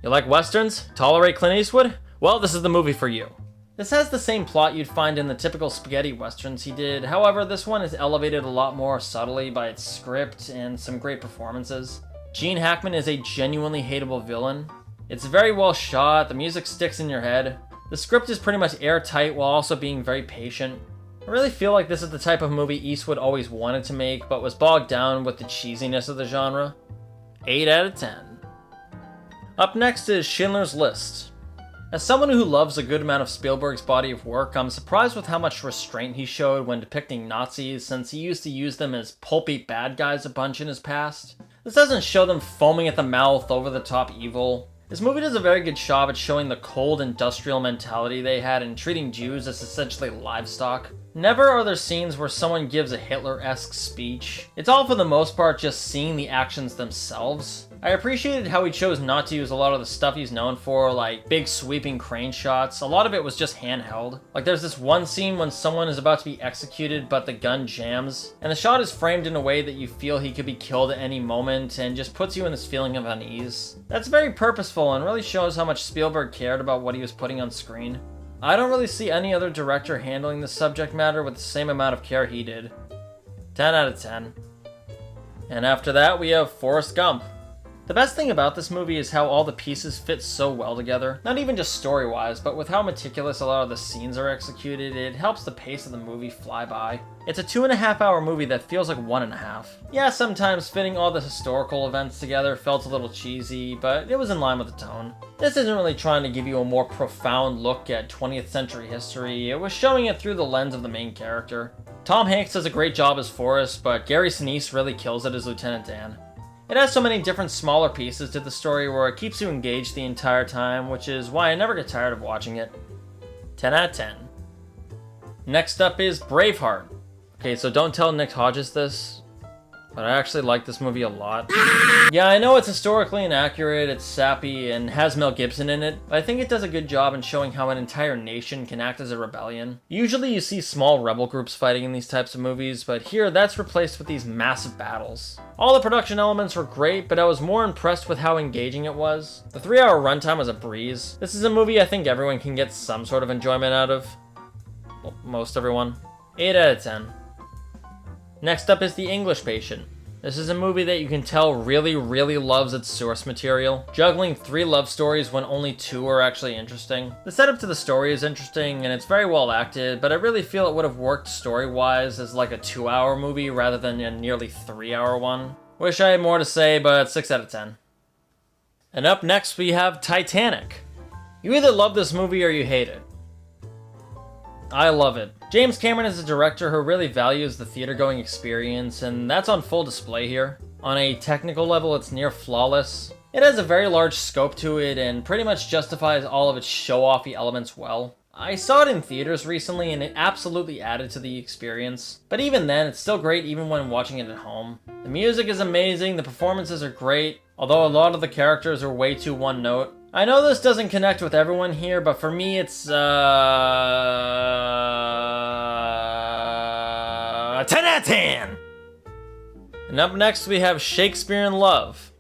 You like westerns? Tolerate Clint Eastwood? Well, this is the movie for you. This has the same plot you'd find in the typical spaghetti westerns he did, however, this one is elevated a lot more subtly by its script and some great performances. Gene Hackman is a genuinely hateable villain. It's very well shot, the music sticks in your head. The script is pretty much airtight while also being very patient. I really feel like this is the type of movie Eastwood always wanted to make, but was bogged down with the cheesiness of the genre. 8 out of 10. Up next is Schindler's List. As someone who loves a good amount of Spielberg's body of work, I'm surprised with how much restraint he showed when depicting Nazis, since he used to use them as pulpy bad guys a bunch in his past. This doesn't show them foaming at the mouth, over-the-top evil. This movie does a very good job at showing the cold industrial mentality they had in treating Jews as essentially livestock. Never are there scenes where someone gives a Hitler-esque speech. It's all for the most part just seeing the actions themselves. I appreciated how he chose not to use a lot of the stuff he's known for, like big sweeping crane shots. A lot of it was just handheld. Like there's this one scene when someone is about to be executed but the gun jams, and the shot is framed in a way that you feel he could be killed at any moment and just puts you in this feeling of unease. That's very purposeful and really shows how much Spielberg cared about what he was putting on screen. I don't really see any other director handling this subject matter with the same amount of care he did. 10 out of 10. And after that we have Forrest Gump. The best thing about this movie is how all the pieces fit so well together. Not even just story-wise, but with how meticulous a lot of the scenes are executed, it helps the pace of the movie fly by. It's a 2.5-hour movie that feels like 1.5. Yeah, sometimes fitting all the historical events together felt a little cheesy, but it was in line with the tone. This isn't really trying to give you a more profound look at 20th century history, it was showing it through the lens of the main character. Tom Hanks does a great job as Forrest, but Gary Sinise really kills it as Lieutenant Dan. It has so many different smaller pieces to the story where it keeps you engaged the entire time, which is why I never get tired of watching it. 10 out of 10. Next up is Braveheart. Okay, so don't tell Nick Hodges this, but I actually like this movie a lot. Yeah, I know it's historically inaccurate, it's sappy, and has Mel Gibson in it, but I think it does a good job in showing how an entire nation can act as a rebellion. Usually you see small rebel groups fighting in these types of movies, but here that's replaced with these massive battles. All the production elements were great, but I was more impressed with how engaging it was. The 3-hour runtime was a breeze. This is a movie I think everyone can get some sort of enjoyment out of. Well, most everyone. 8 out of 10. Next up is The English Patient. This is a movie that you can tell really loves its source material, juggling 3 love stories when only 2 are actually interesting. The setup to the story is interesting and it's very well acted, but I really feel it would have worked story-wise as like a 2-hour movie rather than a nearly 3-hour one. Wish I had more to say, but 6 out of 10. And up next we have Titanic. You either love this movie or you hate it. I love it. James Cameron is a director who really values the theater-going experience, and that's on full display here. On a technical level, it's near flawless. It has a very large scope to it, and pretty much justifies all of its show-offy elements well. I saw it in theaters recently, and it absolutely added to the experience. But even then, it's still great even when watching it at home. The music is amazing, the performances are great, although a lot of the characters are way too one-note. I know this doesn't connect with everyone here, but for me it's 10 out of 10! And up next we have Shakespeare in Love.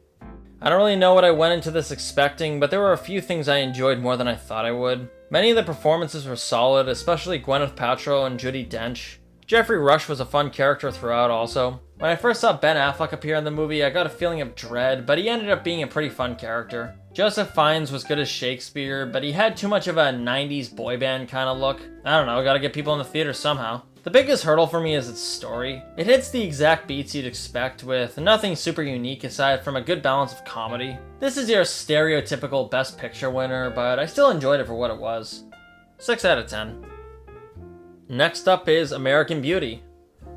I don't really know what I went into this expecting, but there were a few things I enjoyed more than I thought I would. Many of the performances were solid, especially Gwyneth Paltrow and Judi Dench. Geoffrey Rush was a fun character throughout also. When I first saw Ben Affleck appear in the movie, I got a feeling of dread, but he ended up being a pretty fun character. Joseph Fiennes was good as Shakespeare, but he had too much of a 90s boy band kind of look. I don't know, gotta get people in the theater somehow. The biggest hurdle for me is its story. It hits the exact beats you'd expect, with nothing super unique aside from a good balance of comedy. This is your stereotypical Best Picture winner, but I still enjoyed it for what it was. 6 out of 10. Next up is American Beauty.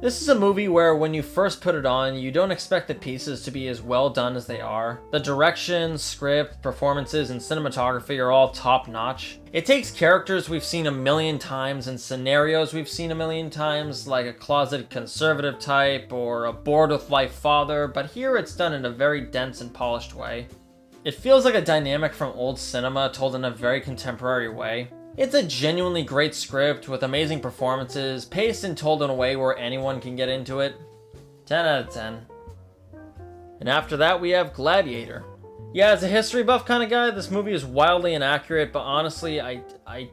This is a movie where when you first put it on, you don't expect the pieces to be as well done as they are. The direction, script, performances, and cinematography are all top-notch. It takes characters we've seen a million times and scenarios we've seen a million times, like a closeted conservative type or a bored-with-life father, but here it's done in a very dense and polished way. It feels like a dynamic from old cinema told in a very contemporary way. It's a genuinely great script with amazing performances, paced and told in a way where anyone can get into it. 10 out of 10. And after that we have Gladiator. Yeah, as a history buff kind of guy, this movie is wildly inaccurate, but honestly, I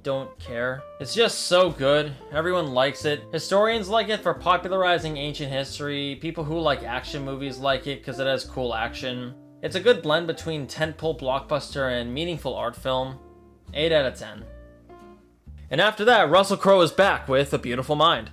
don't care. It's just so good. Everyone likes it. Historians like it for popularizing ancient history. People who like action movies like it because it has cool action. It's a good blend between tentpole blockbuster and meaningful art film. 8 out of 10. And after that, Russell Crowe is back with A Beautiful Mind.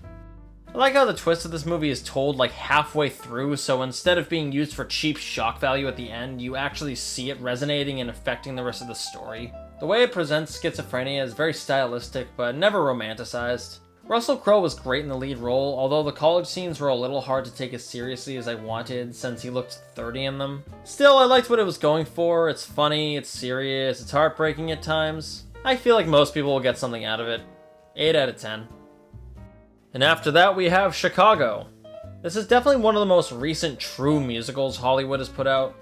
I like how the twist of this movie is told like halfway through, so instead of being used for cheap shock value at the end, you actually see it resonating and affecting the rest of the story. The way it presents schizophrenia is very stylistic, but never romanticized. Russell Crowe was great in the lead role, although the college scenes were a little hard to take as seriously as I wanted since he looked 30 in them. Still, I liked what it was going for. It's funny, it's serious, it's heartbreaking at times. I feel like most people will get something out of it. 8 out of 10. And after that we have Chicago. This is definitely one of the most recent true musicals Hollywood has put out.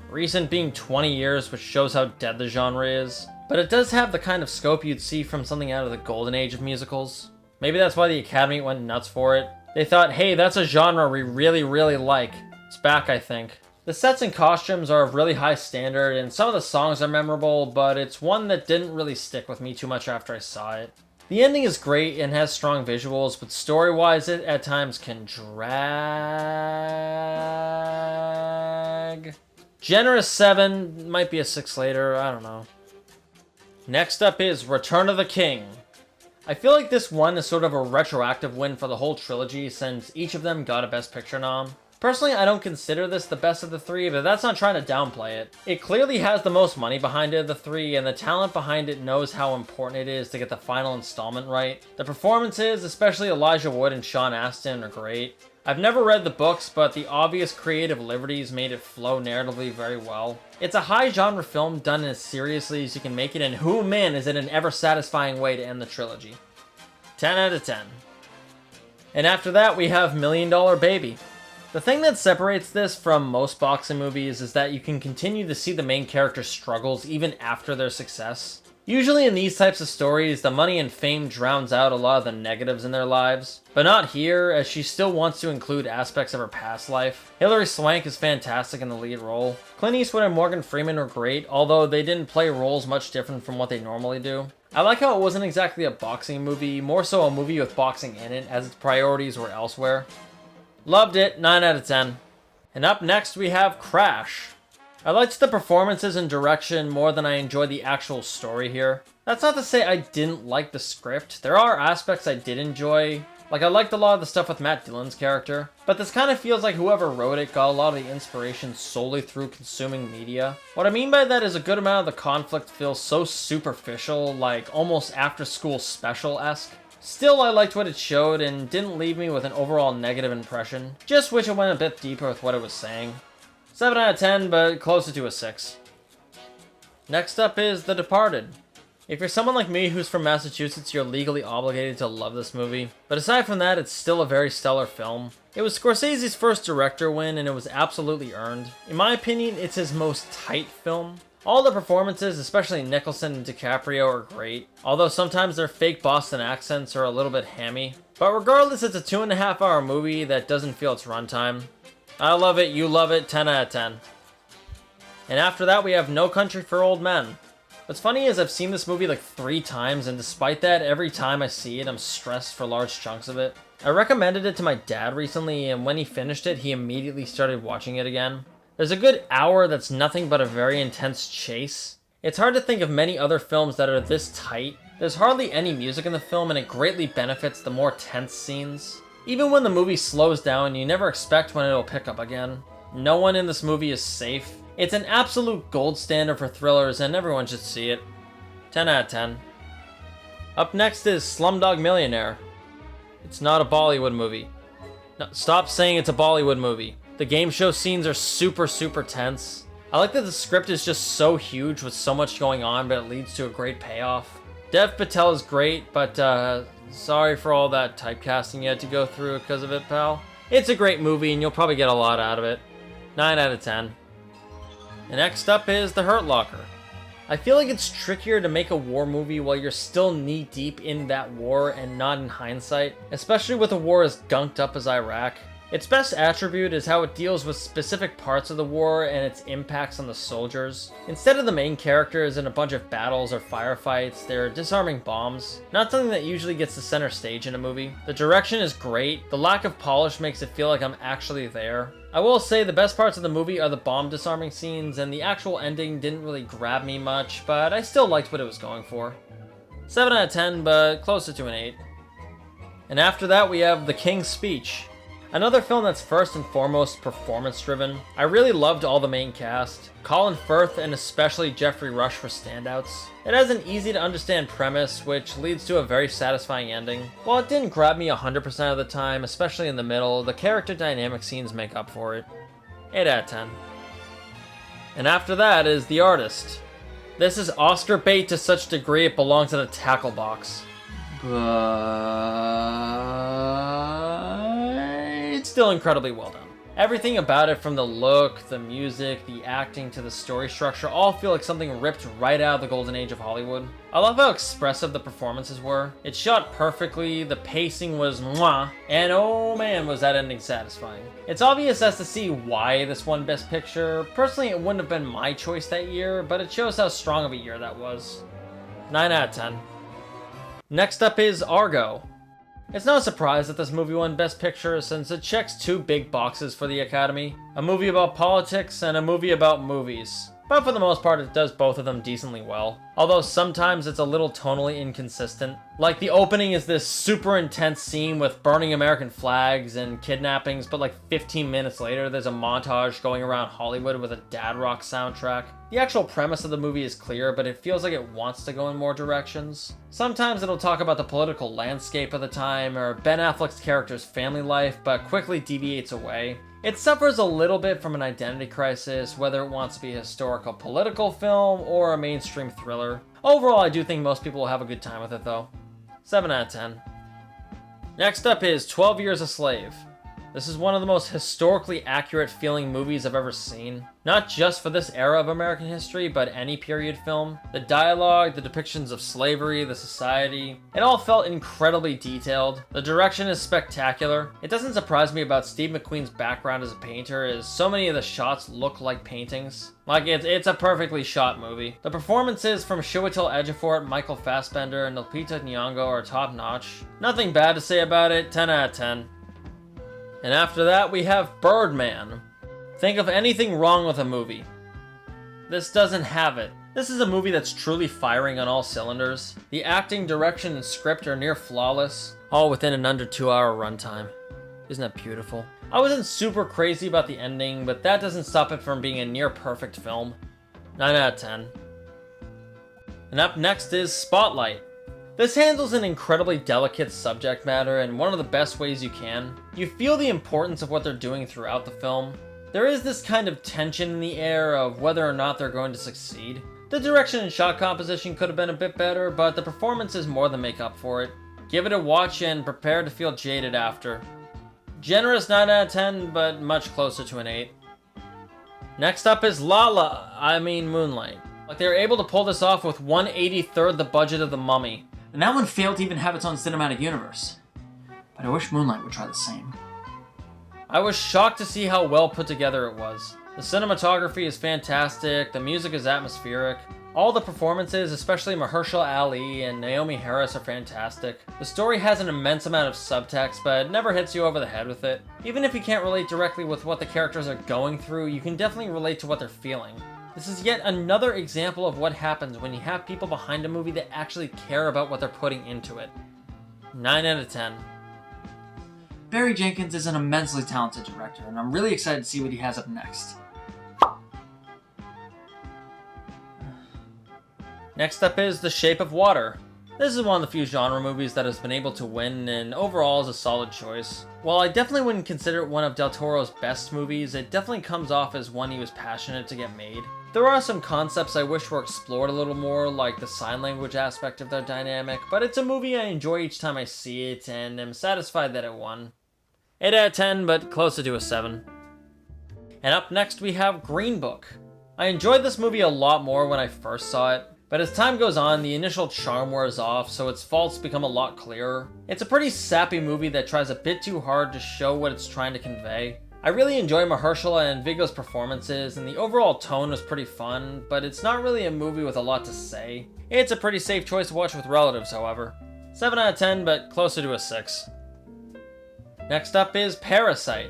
Recent being 20 years, which shows how dead the genre is. But it does have the kind of scope you'd see from something out of the golden age of musicals. Maybe that's why the Academy went nuts for it. They thought, hey, that's a genre we really like. It's back, I think. The sets and costumes are of really high standard, and some of the songs are memorable, but it's one that didn't really stick with me too much after I saw it. The ending is great and has strong visuals, but story-wise it at times can drag. Generous 7, might be a 6 later, I don't know. Next up is Return of the King. I feel like this one is sort of a retroactive win for the whole trilogy since each of them got a Best Picture nom. Personally, I don't consider this the best of the 3, but that's not trying to downplay it. It clearly has the most money behind it of the 3, and the talent behind it knows how important it is to get the final installment right. The performances, especially Elijah Wood and Sean Astin, are great. I've never read the books, but the obvious creative liberties made it flow narratively very well. It's a high genre film done as seriously as you can make it, and who man is it an ever satisfying way to end the trilogy. 10 out of 10. And after that we have $1 Million Baby. The thing that separates this from most boxing movies is that you can continue to see the main character's struggles even after their success. Usually in these types of stories, the money and fame drowns out a lot of the negatives in their lives. But not here, as she still wants to include aspects of her past life. Hilary Swank is fantastic in the lead role. Clint Eastwood and Morgan Freeman were great, although they didn't play roles much different from what they normally do. I like how it wasn't exactly a boxing movie, more so a movie with boxing in it, as its priorities were elsewhere. Loved it, 9 out of 10. And up next we have Crash. I liked the performances and direction more than I enjoyed the actual story here. That's not to say I didn't like the script. There are aspects I did enjoy. Like, I liked a lot of the stuff with Matt Dillon's character, but this kind of feels like whoever wrote it got a lot of the inspiration solely through consuming media. What I mean by that is a good amount of the conflict feels so superficial, like almost after-school special-esque. Still, I liked what it showed and didn't leave me with an overall negative impression. Just wish it went a bit deeper with what it was saying. 7 out of 10, but closer to a 6. Next up is The Departed. If you're someone like me who's from Massachusetts, you're legally obligated to love this movie. But aside from that, it's still a very stellar film. It was Scorsese's first director win, and it was absolutely earned. In my opinion, it's his most tight film. All the performances, especially Nicholson and DiCaprio, are great, although sometimes their fake Boston accents are a little bit hammy. But regardless, it's a 2.5-hour movie that doesn't feel its runtime. I love it, you love it, 10 out of 10. And after that, we have No Country for Old Men. What's funny is I've seen this movie like 3 times, and despite that, every time I see it, I'm stressed for large chunks of it. I recommended it to my dad recently, and when he finished it, he immediately started watching it again. There's a good hour that's nothing but a very intense chase. It's hard to think of many other films that are this tight. There's hardly any music in the film, and it greatly benefits the more tense scenes. Even when the movie slows down, you never expect when it'll pick up again. No one in this movie is safe. It's an absolute gold standard for thrillers, and everyone should see it. 10 out of 10. Up next is Slumdog Millionaire. It's not a Bollywood movie. No, stop saying it's a Bollywood movie. The game show scenes are super tense. I like that the script is just so huge with so much going on, but it leads to a great payoff. Dev Patel is great, but sorry for all that typecasting you had to go through because of it, pal. It's a great movie, and you'll probably get a lot out of it. 9 out of 10. And next up is The Hurt Locker. I feel like it's trickier to make a war movie while you're still knee-deep in that war and not in hindsight, especially with a war as gunked up as Iraq. Its best attribute is how it deals with specific parts of the war and its impacts on the soldiers. Instead of the main characters in a bunch of battles or firefights, they're disarming bombs. Not something that usually gets the center stage in a movie. The direction is great, the lack of polish makes it feel like I'm actually there. I will say the best parts of the movie are the bomb disarming scenes, and the actual ending didn't really grab me much, but I still liked what it was going for. 7 out of 10, but closer to an 8. And after that we have The King's Speech. Another film that's first and foremost performance-driven. I really loved all the main cast. Colin Firth and especially Geoffrey Rush were standouts. It has an easy-to-understand premise, which leads to a very satisfying ending. While it didn't grab me 100% of the time, especially in the middle, the character dynamic scenes make up for it. 8 out of 10. And after that is The Artist. This is Oscar bait to such degree it belongs in a tackle box. It's still incredibly well done. Everything about it, from the look, the music, the acting, to the story structure, all feel like something ripped right out of the golden age of Hollywood. I love how expressive the performances were. It shot perfectly, the pacing was mwah, and oh man was that ending satisfying. It's obvious as to see why this won Best Picture. Personally, it wouldn't have been my choice that year, but it shows how strong of a year that was. 9 out of 10. Next up is Argo. It's no surprise that this movie won Best Picture since it checks 2 big boxes for the Academy. A movie about politics and a movie about movies. But for the most part it does both of them decently well. Although sometimes it's a little tonally inconsistent. Like the opening is this super intense scene with burning American flags and kidnappings, but like 15 minutes later there's a montage going around Hollywood with a dad rock soundtrack. The actual premise of the movie is clear, but it feels like it wants to go in more directions. Sometimes it'll talk about the political landscape of the time or Ben Affleck's character's family life, but quickly deviates away. It suffers a little bit from an identity crisis, whether it wants to be a historical political film or a mainstream thriller. Overall, I do think most people will have a good time with it though. 7 out of 10. Next up is 12 Years a Slave. This is one of the most historically accurate feeling movies I've ever seen. Not just for this era of American history, but any period film. The dialogue, the depictions of slavery, the society, it all felt incredibly detailed. The direction is spectacular. It doesn't surprise me about Steve McQueen's background as a painter, as so many of the shots look like paintings. Like, it's a perfectly shot movie. The performances from Chiwetel Ejiofor, Michael Fassbender, and Lupita Nyong'o are top-notch. Nothing bad to say about it, 10 out of 10. And after that, we have Birdman. Think of anything wrong with a movie. This doesn't have it. This is a movie that's truly firing on all cylinders. The acting, direction, and script are near flawless, all within an under 2-hour runtime. Isn't that beautiful? I wasn't super crazy about the ending, but that doesn't stop it from being a near perfect film. 9 out of 10. And up next is Spotlight. This handles an incredibly delicate subject matter in one of the best ways you can. You feel the importance of what they're doing throughout the film. There is this kind of tension in the air of whether or not they're going to succeed. The direction and shot composition could have been a bit better, but the performances more than make up for it. Give it a watch and prepare to feel jaded after. Generous 9 out of 10, but much closer to an 8. Next up is Moonlight. Like they were able to pull this off with 1/83rd the budget of The Mummy. And that one failed to even have its own cinematic universe. But I wish Moonlight would try the same. I was shocked to see how well put together it was. The cinematography is fantastic, the music is atmospheric, all the performances, especially Mahershala Ali and Naomi Harris, are fantastic. The story has an immense amount of subtext, but it never hits you over the head with it. Even if you can't relate directly with what the characters are going through, you can definitely relate to what they're feeling. This is yet another example of what happens when you have people behind a movie that actually care about what they're putting into it. 9 out of 10. Barry Jenkins is an immensely talented director, and I'm really excited to see what he has up next. Next up is The Shape of Water. This is one of the few genre movies that has been able to win, and overall is a solid choice. While I definitely wouldn't consider it one of Del Toro's best movies, it definitely comes off as one he was passionate to get made. There are some concepts I wish were explored a little more, like the sign language aspect of their dynamic, but it's a movie I enjoy each time I see it, and am satisfied that it won. 8 out of 10, but closer to a 7. And up next we have Green Book. I enjoyed this movie a lot more when I first saw it, but as time goes on, the initial charm wears off, so its faults become a lot clearer. It's a pretty sappy movie that tries a bit too hard to show what it's trying to convey. I really enjoy Mahershala and Viggo's performances, and the overall tone was pretty fun, but it's not really a movie with a lot to say. It's a pretty safe choice to watch with relatives, however. 7 out of 10, but closer to a 6. Next up is Parasite.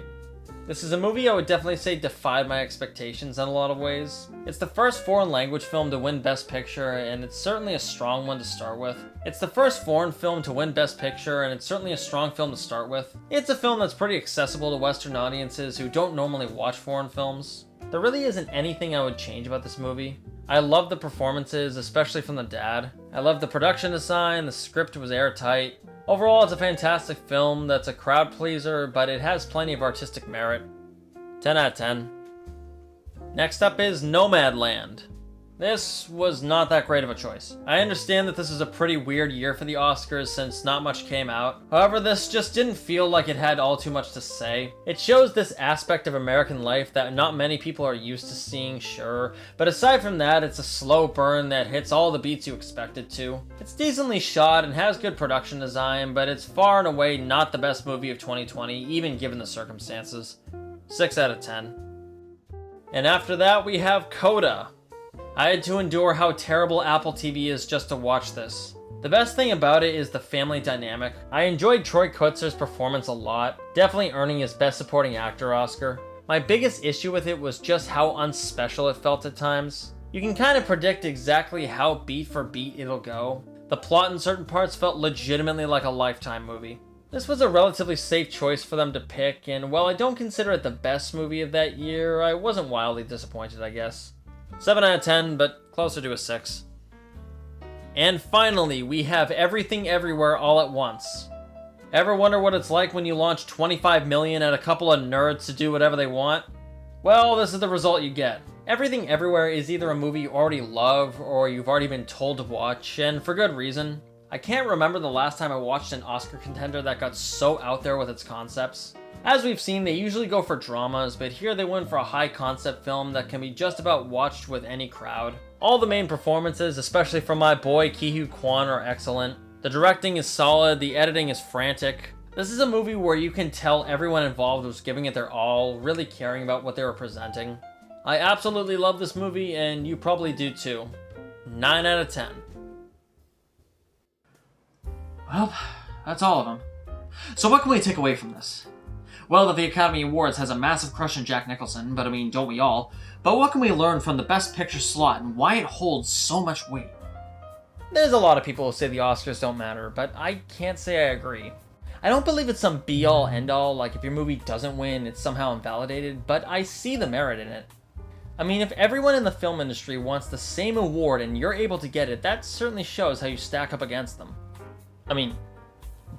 This is a movie I would definitely say defied my expectations in a lot of ways. It's the first foreign language film to win Best Picture, and it's certainly a strong one to start with. It's the first foreign film to win Best Picture, and it's certainly a strong film to start with. It's a film that's pretty accessible to Western audiences who don't normally watch foreign films. There really isn't anything I would change about this movie. I love the performances, especially from the dad. I love the production design, the script was airtight. Overall, it's a fantastic film that's a crowd pleaser, but it has plenty of artistic merit. 10 out of 10. Next up is Nomadland. This was not that great of a choice. I understand that this is a pretty weird year for the Oscars since not much came out. However, this just didn't feel like it had all too much to say. It shows this aspect of American life that not many people are used to seeing, sure, but aside from that, it's a slow burn that hits all the beats you expect it to. It's decently shot and has good production design, but it's far and away not the best movie of 2020, even given the circumstances. 6 out of 10. And after that, we have Coda. I had to endure how terrible Apple TV is just to watch this. The best thing about it is the family dynamic. I enjoyed Troy Kotsar's performance a lot, definitely earning his Best Supporting Actor Oscar. My biggest issue with it was just how unspecial it felt at times. You can kind of predict exactly how beat for beat it'll go. The plot in certain parts felt legitimately like a Lifetime movie. This was a relatively safe choice for them to pick, and while I don't consider it the best movie of that year, I wasn't wildly disappointed, I guess. 7 out of 10, but closer to a 6. And finally, we have Everything Everywhere All at Once. Ever wonder what it's like when you launch 25 million at a couple of nerds to do whatever they want? Well, this is the result you get. Everything Everywhere is either a movie you already love or you've already been told to watch, and for good reason. I can't remember the last time I watched an Oscar contender that got so out there with its concepts. As we've seen, they usually go for dramas, but here they went for a high-concept film that can be just about watched with any crowd. All the main performances, especially from my boy Ki-Hugh Kwan, are excellent. The directing is solid, the editing is frantic. This is a movie where you can tell everyone involved was giving it their all, really caring about what they were presenting. I absolutely love this movie, and you probably do too. 9 out of 10. Well, that's all of them. So what can we take away from this? Well, that the Academy Awards has a massive crush on Jack Nicholson, but I mean, don't we all? But what can we learn from the Best Picture slot and why it holds so much weight? There's a lot of people who say the Oscars don't matter, but I can't say I agree. I don't believe it's some be-all, end-all, like if your movie doesn't win, it's somehow invalidated, but I see the merit in it. I mean, if everyone in the film industry wants the same award and you're able to get it, that certainly shows how you stack up against them. I mean,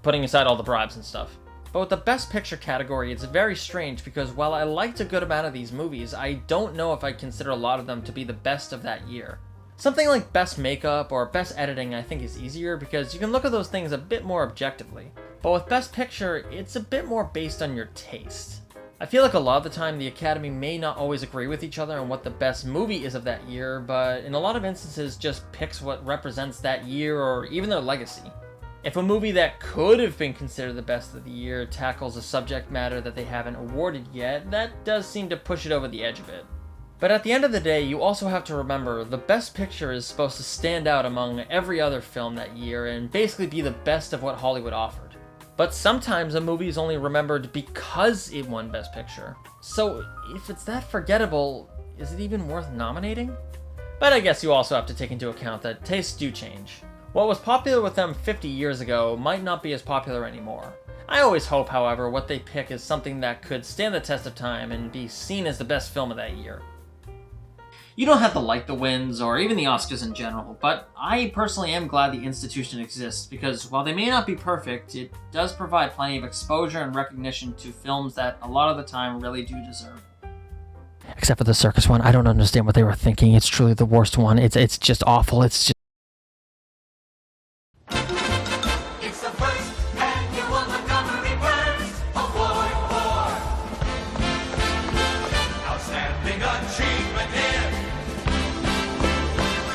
putting aside all the bribes and stuff. But with the Best Picture category, it's very strange because while I liked a good amount of these movies, I don't know if I consider a lot of them to be the best of that year. Something like Best Makeup or Best Editing I think is easier because you can look at those things a bit more objectively. But with Best Picture, it's a bit more based on your taste. I feel like a lot of the time the Academy may not always agree with each other on what the best movie is of that year, but in a lot of instances just picks what represents that year or even their legacy. If a movie that could have been considered the best of the year tackles a subject matter that they haven't awarded yet, that does seem to push it over the edge a bit. But at the end of the day, you also have to remember the Best Picture is supposed to stand out among every other film that year and basically be the best of what Hollywood offered. But sometimes a movie is only remembered because it won Best Picture. So if it's that forgettable, is it even worth nominating? But I guess you also have to take into account that tastes do change. What was popular with them 50 years ago might not be as popular anymore. I always hope, however, what they pick is something that could stand the test of time and be seen as the best film of that year. You don't have to like the wins, or even the Oscars in general, but I personally am glad the institution exists, because while they may not be perfect, it does provide plenty of exposure and recognition to films that a lot of the time really do deserve. Except for the circus one, I don't understand what they were thinking. It's truly the worst one. It's just awful. It's just